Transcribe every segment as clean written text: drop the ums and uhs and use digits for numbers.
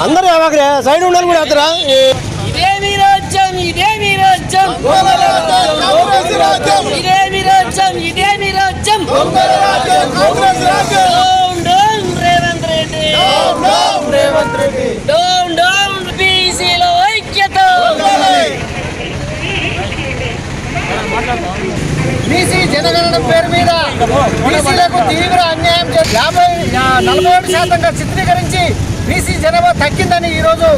అందరూ సైడ్ ఉండాలి కూడా అతరా ఇదేమి రాజ్యం ఇదేమి రాజ్యం ఇదేమి రాజ్యం ఇదేమి రాజ్యం రేవంత్ రెడ్డి డౌన్ డౌన్ బీసీలో ఐక్యత బీసీ జనగణన పేరు మీద బీసీలకు తీవ్ర అన్యాయం 47% చిత్రీకరించి బీసీ జనాభా తగ్గిందని ఈరోజు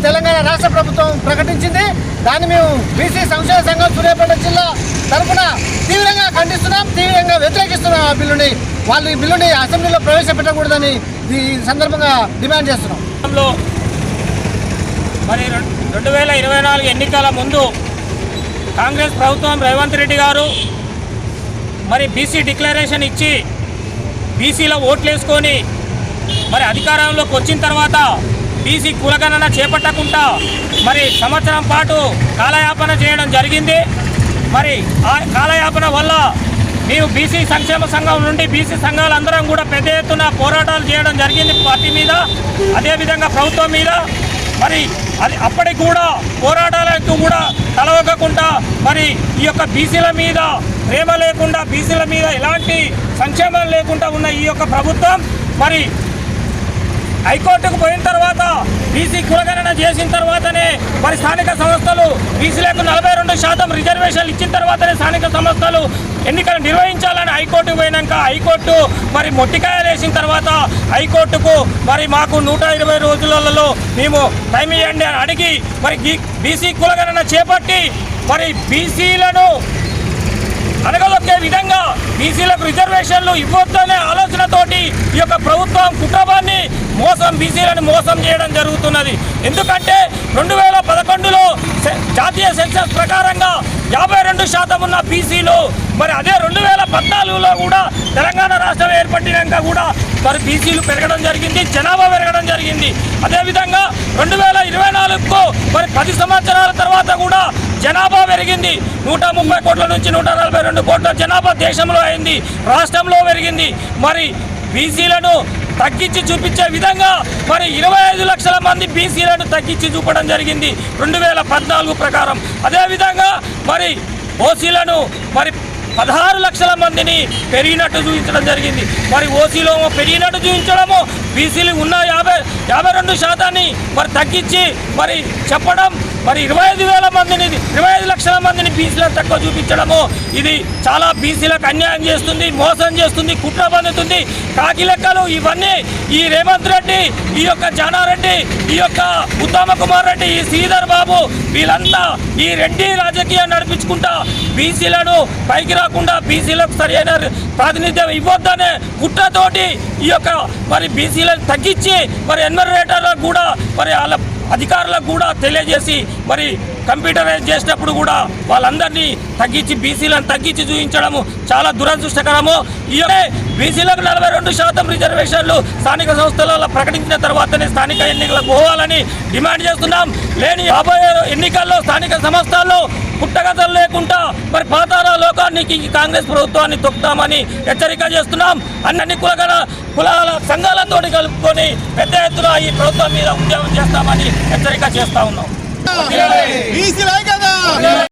తెలంగాణ రాష్ట్ర ప్రభుత్వం ప్రకటించింది. దాన్ని మేము బీసీ సంక్షేమ సంఘం సూర్యాపేట జిల్లా తరఫున తీవ్రంగా ఖండిస్తున్నాం, తీవ్రంగా వ్యతిరేకిస్తున్నాం. ఆ బిల్లుని వాళ్ళు ఈ బిల్లుని అసెంబ్లీలో ప్రవేశపెట్టకూడదని ఈ సందర్భంగా డిమాండ్ చేస్తున్నాం. మరి 2024 ఎన్నికల ముందు కాంగ్రెస్ ప్రభుత్వం రేవంత్ రెడ్డి గారు మరి బీసీ డిక్లరేషన్ ఇచ్చి బీసీలో ఓట్లు వేసుకొని మరి అధికారంలోకి వచ్చిన తర్వాత బీసీ కులగణన చేపట్టకుండా మరి సంవత్సరం పాటు కాలయాపన చేయడం జరిగింది. మరి ఆ కాలయాపన వల్ల మేము బీసీ సంక్షేమ సంఘం నుండి బీసీ సంఘాలందరం కూడా పెద్ద ఎత్తున పోరాటాలు చేయడం జరిగింది పార్టీ మీద, అదేవిధంగా ప్రభుత్వం మీద. మరి అది అప్పటికి కూడా పోరాటాలకు కూడా తలవకుండా మరి ఈ యొక్క బీసీల మీద ప్రేమ లేకుండా, బీసీల మీద ఎలాంటి సంక్షేమం లేకుండా ఉన్న ఈ యొక్క ప్రభుత్వం మరి హైకోర్టుకు పోయిన తర్వాత బీసీ కులగణన చేసిన తర్వాతనే మరి స్థానిక సంస్థలు బీసీలకు 42% రిజర్వేషన్లు ఇచ్చిన తర్వాతనే స్థానిక సంస్థలు ఎన్నికలు నిర్వహించాలని హైకోర్టుకు పోయినాక హైకోర్టు మరి మొట్టికాయలు వేసిన తర్వాత హైకోర్టుకు మరి మాకు 120 రోజులలో మేము టైం ఇవ్వండి అని అడిగి మరి బీసీ కులగణన చేపట్టి మరి బీసీలను అనగలొక్కే విధంగా బీసీలకు రిజర్వేషన్లు ఇవ్వద్దనే ఆలోచనతోటి ఈ యొక్క ప్రభుత్వం కుట్రబాన్ని బీసీలను మోసం చేయడం జరుగుతున్నది. ఎందుకంటే 2011లో జాతీయ సెన్సస్ ప్రకారంగా 52% ఉన్న బీసీలు మరి అదే 2014లో కూడా తెలంగాణ రాష్ట్రం ఏర్పడినాక కూడా మరి బీసీలు పెరగడం జరిగింది, జనాభా పెరగడం జరిగింది. అదేవిధంగా 2024కు మరి 10 సంవత్సరాల తర్వాత కూడా జనాభా పెరిగింది. 130 కోట్ల నుంచి 142 కోట్ల జనాభా దేశంలో అయింది, రాష్ట్రంలో పెరిగింది. మరి బీసీలను తగ్గించి చూపించే విధంగా మరి 25 లక్షల మంది బీసీలను తగ్గించి చూపడం జరిగింది 2014 ప్రకారం. అదేవిధంగా మరి ఓసీలను మరి 16 లక్షల మందిని పెరిగినట్టు చూపించడం జరిగింది. మరి ఓసీలో పెరిగినట్టు చూపించడము, బీసీలు ఉన్న 52% మరి తగ్గించి మరి చెప్పడం, మరి 25 లక్షల మందిని బీసీలకు తక్కువ చూపించడము, ఇది చాలా బీసీలకు అన్యాయం చేస్తుంది, మోసం చేస్తుంది, కుట్ర పన్నుతుంది. కాకి లెక్కలు ఇవన్నీ ఈ రేవంత్ రెడ్డి, ఈ యొక్క జానారెడ్డి, ఈ యొక్క ఉత్తమ కుమార్ రెడ్డి, ఈ శ్రీధర్ బాబు వీళ్ళంతా ఈ రెడ్డి రాజకీయం నడిపించుకుంటా బీసీలను పైకి రాకుండా బీసీలకు సరైన ప్రాతినిధ్యం ఇవ్వద్దనే కుట్రతోటి ఈ యొక్క మరి బీసీలను తగ్గించి మరి ఎన్వరేటర్లకు కూడా మరి వాళ్ళ అధికారులకు కూడా తెలియజేసి మరి కంప్యూటరైజ్ చేసినప్పుడు కూడా వాళ్ళందరినీ తగ్గించి బీసీలను తగ్గించి చూపించడము చాలా దురదృష్టకరము. ఈ బీసీలకు 42% రిజర్వేషన్లు స్థానిక సంస్థలలో ప్రకటించిన తర్వాతనే స్థానిక ఎన్నికలకు పోవాలని డిమాండ్ చేస్తున్నాం. లేని రాబోయే ఎన్నికల్లో స్థానిక సంస్థల్లో పుట్టగతలు లేకుండా మరి పాతాళ లోకానికి కాంగ్రెస్ ప్రభుత్వాన్ని తొక్కుతామని హెచ్చరిక చేస్తున్నాం. అన్ని కులాల సంఘాలతో కలుపుకొని పెద్ద ఎత్తున ఈ ప్రభుత్వం మీద ఉద్యమం చేస్తామని హెచ్చరిక చేస్తా ఉన్నాం.